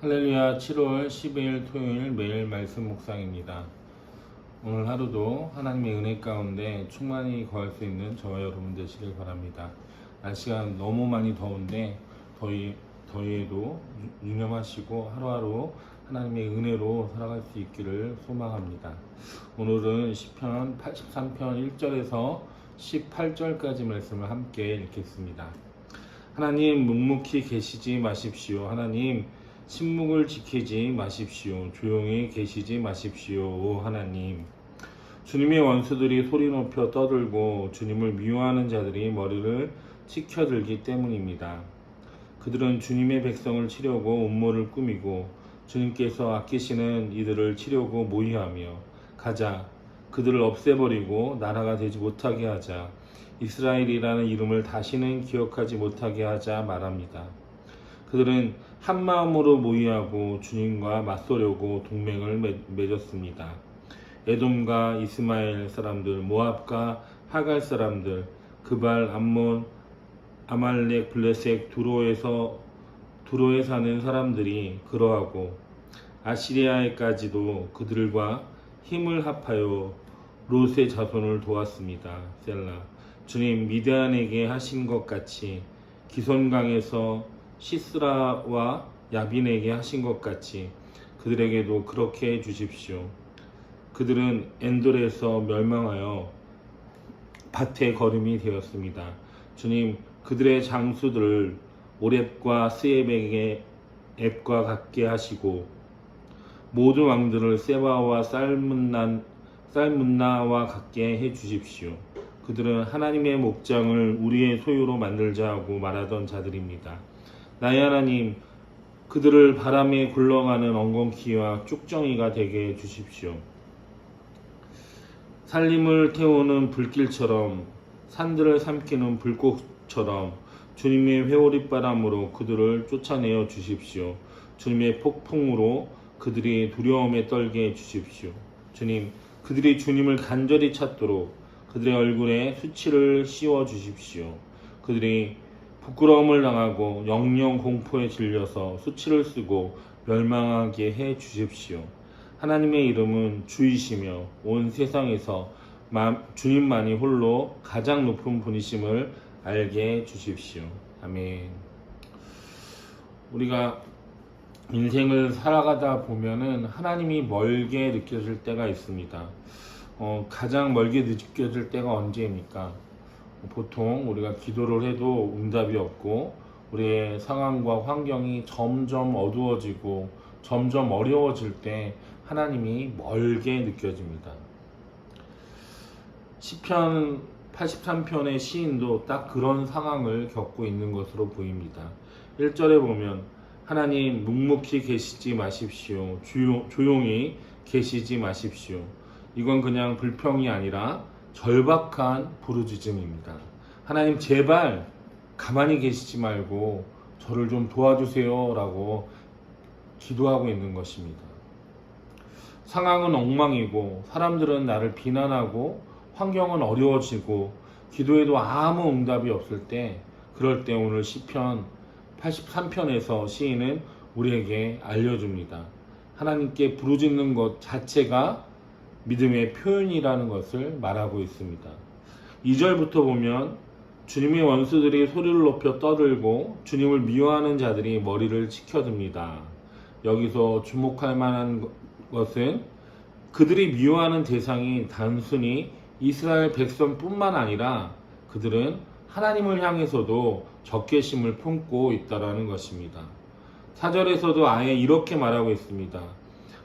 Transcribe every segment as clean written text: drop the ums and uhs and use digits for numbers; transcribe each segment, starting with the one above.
할렐루야. 7월 12일 토요일 매일 말씀 묵상입니다. 오늘 하루도 하나님의 은혜 가운데 충만히 거할 수 있는 저와 여러분 되시길 바랍니다. 날씨가 너무 많이 더운데 더위에도 유념하시고 하루하루 하나님의 은혜로 살아갈 수 있기를 소망합니다. 오늘은 시편 83편 1절에서 18절까지 말씀을 함께 읽겠습니다. 하나님 묵묵히 계시지 마십시오. 하나님 침묵을 지키지 마십시오. 조용히 계시지 마십시오. 오 하나님, 주님의 원수들이 소리 높여 떠들고 주님을 미워하는 자들이 머리를 치켜들기 때문입니다. 그들은 주님의 백성을 치려고 음모를 꾸미고 주님께서 아끼시는 이들을 치려고 모의하며 가자, 그들을 없애버리고 나라가 되지 못하게 하자, 이스라엘이라는 이름을 다시는 기억하지 못하게 하자 말합니다. 그들은 한 마음으로 모의하고 주님과 맞서려고 동맹을 맺었습니다. 에돔과 이스마엘 사람들, 모압과 하갈 사람들, 그발, 암몬, 아말렉, 블레셋, 두로에 사는 사람들이 그러하고 아시리아에까지도 그들과 힘을 합하여 롯의 자손을 도왔습니다. 셀라. 주님 미디안에게 하신 것 같이 기손강에서 시스라와 야빈에게 하신 것 같이 그들에게도 그렇게 해 주십시오. 그들은 엔돌에서 멸망하여 밭의 거름이 되었습니다. 주님, 그들의 장수들을 오렙과 스엡에게 앱과 같게 하시고 모든 왕들을 세바와 쌀문나와 같게 해 주십시오. 그들은 하나님의 목장을 우리의 소유로 만들자 하고 말하던 자들입니다. 나의 하나님, 그들을 바람에 굴러가는 엉겅퀴와 쭉정이가 되게 해 주십시오. 살림을 태우는 불길처럼 산들을 삼키는 불꽃처럼 주님의 회오리바람으로 그들을 쫓아내어 주십시오. 주님의 폭풍으로 그들이 두려움에 떨게 해 주십시오. 주님, 그들이 주님을 간절히 찾도록 그들의 얼굴에 수치를 씌워 주십시오. 그들이 부끄러움을 당하고 영영 공포에 질려서 수치를 쓰고 멸망하게 해 주십시오. 하나님의 이름은 주이시며 온 세상에서 주님만이 홀로 가장 높은 분이심을 알게 해 주십시오. 아멘. 우리가 인생을 살아가다 보면은 하나님이 멀게 느껴질 때가 있습니다. 가장 멀게 느껴질 때가 언제입니까? 보통 우리가 기도를 해도 응답이 없고 우리의 상황과 환경이 점점 어두워지고 점점 어려워질 때 하나님이 멀게 느껴집니다. 시편 83편의 시인도 딱 그런 상황을 겪고 있는 것으로 보입니다. 1절에 보면 하나님 묵묵히 계시지 마십시오. 조용히 계시지 마십시오. 이건 그냥 불평이 아니라 절박한 부르짖음입니다. 하나님 제발 가만히 계시지 말고 저를 좀 도와주세요 라고 기도하고 있는 것입니다. 상황은 엉망이고 사람들은 나를 비난하고 환경은 어려워지고 기도해도 아무 응답이 없을 때, 그럴 때 오늘 시편 83편에서 시인은 우리에게 알려줍니다. 하나님께 부르짖는 것 자체가 믿음의 표현이라는 것을 말하고 있습니다. 2절부터 보면 주님의 원수들이 소리를 높여 떠들고 주님을 미워하는 자들이 머리를 치켜듭니다. 여기서 주목할 만한 것은 그들이 미워하는 대상이 단순히 이스라엘 백성뿐만 아니라 그들은 하나님을 향해서도 적개심을 품고 있다는 것입니다. 4절에서도 아예 이렇게 말하고 있습니다.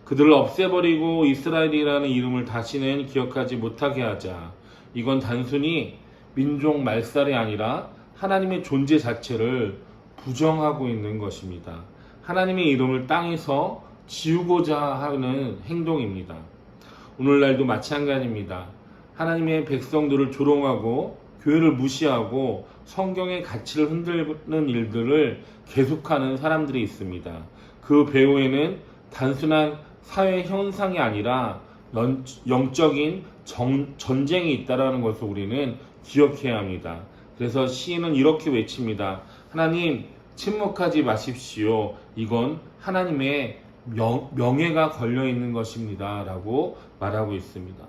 그들을 없애버리고 이스라엘이라는 이름을 다시는 기억하지 못하게 하자. 이건 단순히 민족 말살이 아니라 하나님의 존재 자체를 부정하고 있는 것입니다. 하나님의 이름을 땅에서 지우고자 하는 행동입니다. 오늘날도 마찬가지입니다. 하나님의 백성들을 조롱하고 교회를 무시하고 성경의 가치를 흔드는 일들을 계속하는 사람들이 있습니다. 그 배후에는 단순한 사회 현상이 아니라 영적인 전쟁이 있다는 것을 우리는 기억해야 합니다. 그래서 시인은 이렇게 외칩니다. 하나님 침묵하지 마십시오. 이건 하나님의 명예가 걸려 있는 것입니다. 라고 말하고 있습니다.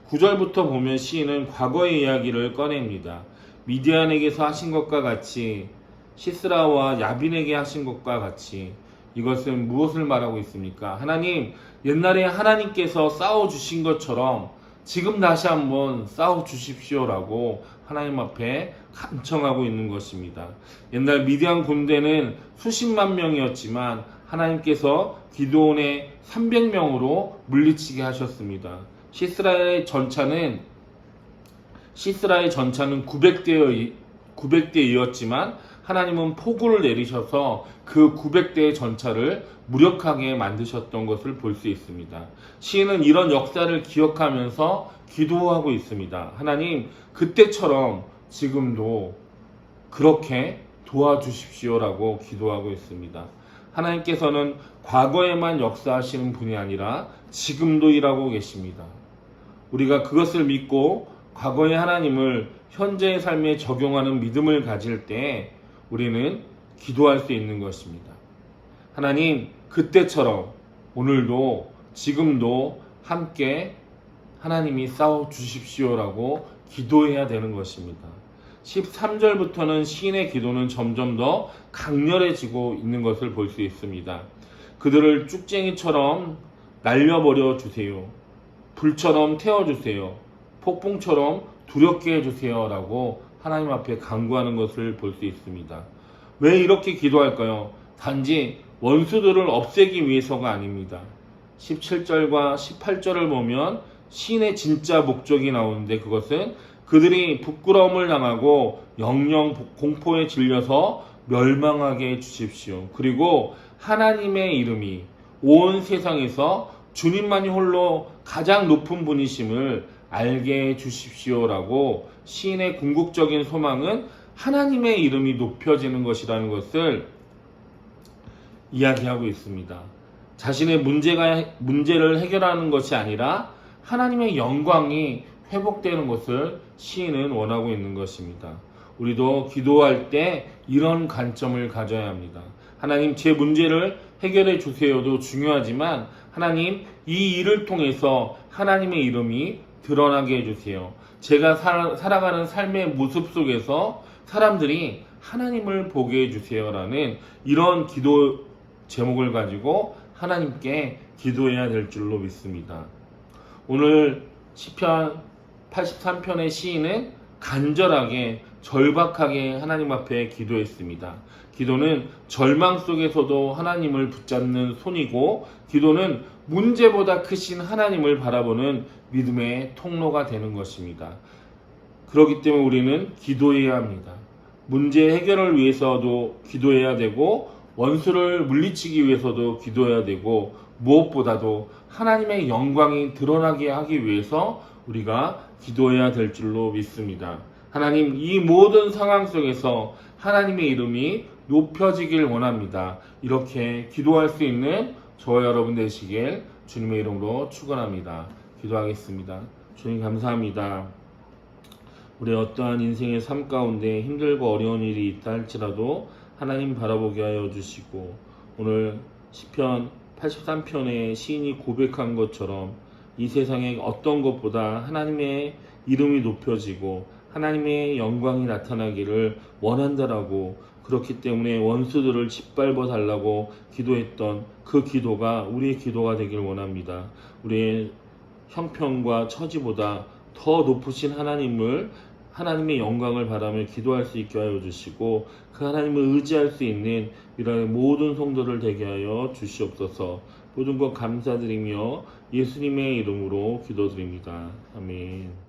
9절부터 보면 시인은 과거의 이야기를 꺼냅니다. 미디안에게서 하신 것과 같이 시스라와 야빈에게 하신 것과 같이 이것은 무엇을 말하고 있습니까? 하나님, 옛날에 하나님께서 싸워주신 것처럼 지금 다시 한번 싸워주십시오라고 하나님 앞에 간청하고 있는 것입니다. 옛날 미디안 군대는 수십만 명이었지만 하나님께서 기드온의 300명으로 물리치게 하셨습니다. 시스라의 전차는 900대이었지만 하나님은 폭우를 내리셔서 그 900대의 전차를 무력하게 만드셨던 것을 볼 수 있습니다. 시인은 이런 역사를 기억하면서 기도하고 있습니다. 하나님, 그때처럼 지금도 그렇게 도와주십시오라고 기도하고 있습니다. 하나님께서는 과거에만 역사하시는 분이 아니라 지금도 일하고 계십니다. 우리가 그것을 믿고 과거의 하나님을 현재의 삶에 적용하는 믿음을 가질 때 우리는 기도할 수 있는 것입니다. 하나님, 그때처럼 오늘도 지금도 함께 하나님이 싸워 주십시오라고 기도해야 되는 것입니다. 13절부터는 시인의 기도는 점점 더 강렬해지고 있는 것을 볼 수 있습니다. 그들을 쭉쟁이처럼 날려버려 주세요. 불처럼 태워주세요. 폭풍처럼 두렵게 해주세요. 라고 하나님 앞에 간구하는 것을 볼 수 있습니다. 왜 이렇게 기도할까요? 단지 원수들을 없애기 위해서가 아닙니다. 17절과 18절을 보면 시인의 진짜 목적이 나오는데 그것은 그들이 부끄러움을 당하고 영영 공포에 질려서 멸망하게 해주십시오. 그리고 하나님의 이름이 온 세상에서 주님만이 홀로 가장 높은 분이심을 알게 해주십시오라고 시인의 궁극적인 소망은 하나님의 이름이 높여지는 것이라는 것을 이야기하고 있습니다. 자신의 문제를 해결하는 것이 아니라 하나님의 영광이 회복되는 것을 시인은 원하고 있는 것입니다. 우리도 기도할 때 이런 관점을 가져야 합니다. 하나님, 제 문제를 해결해 주세요도 중요하지만 하나님, 이 일을 통해서 하나님의 이름이 드러나게 해주세요. 제가 살아가는 삶의 모습 속에서 사람들이 하나님을 보게 해주세요라는 이런 기도 제목을 가지고 하나님께 기도해야 될 줄로 믿습니다. 오늘 시편 83편의 시인은 간절하게 절박하게 하나님 앞에 기도했습니다. 기도는 절망 속에서도 하나님을 붙잡는 손이고 기도는 문제보다 크신 하나님을 바라보는 믿음의 통로가 되는 것입니다. 그렇기 때문에 우리는 기도해야 합니다. 문제 해결을 위해서도 기도해야 되고 원수를 물리치기 위해서도 기도해야 되고 무엇보다도 하나님의 영광이 드러나게 하기 위해서 우리가 기도해야 될 줄로 믿습니다. 하나님, 이 모든 상황 속에서 하나님의 이름이 높여지길 원합니다. 이렇게 기도할 수 있는 저와 여러분 되시길 주님의 이름으로 축원합니다. 기도하겠습니다. 주님, 감사합니다. 우리 어떠한 인생의 삶 가운데 힘들고 어려운 일이 있다 할지라도 하나님 바라보게 하여 주시고 오늘 시편 83편의 시인이 고백한 것처럼 이 세상에 어떤 것보다 하나님의 이름이 높여지고 하나님의 영광이 나타나기를 원한다라고, 그렇기 때문에 원수들을 짓밟아 달라고 기도했던 그 기도가 우리의 기도가 되길 원합니다. 우리의 형편과 처지보다 더 높으신 하나님의 영광을 바라며 기도할 수 있게 하여 주시고 그 하나님을 의지할 수 있는 이런 모든 성도들 되게 하여 주시옵소서. 모든 것 감사드리며 예수님의 이름으로 기도드립니다. 아멘.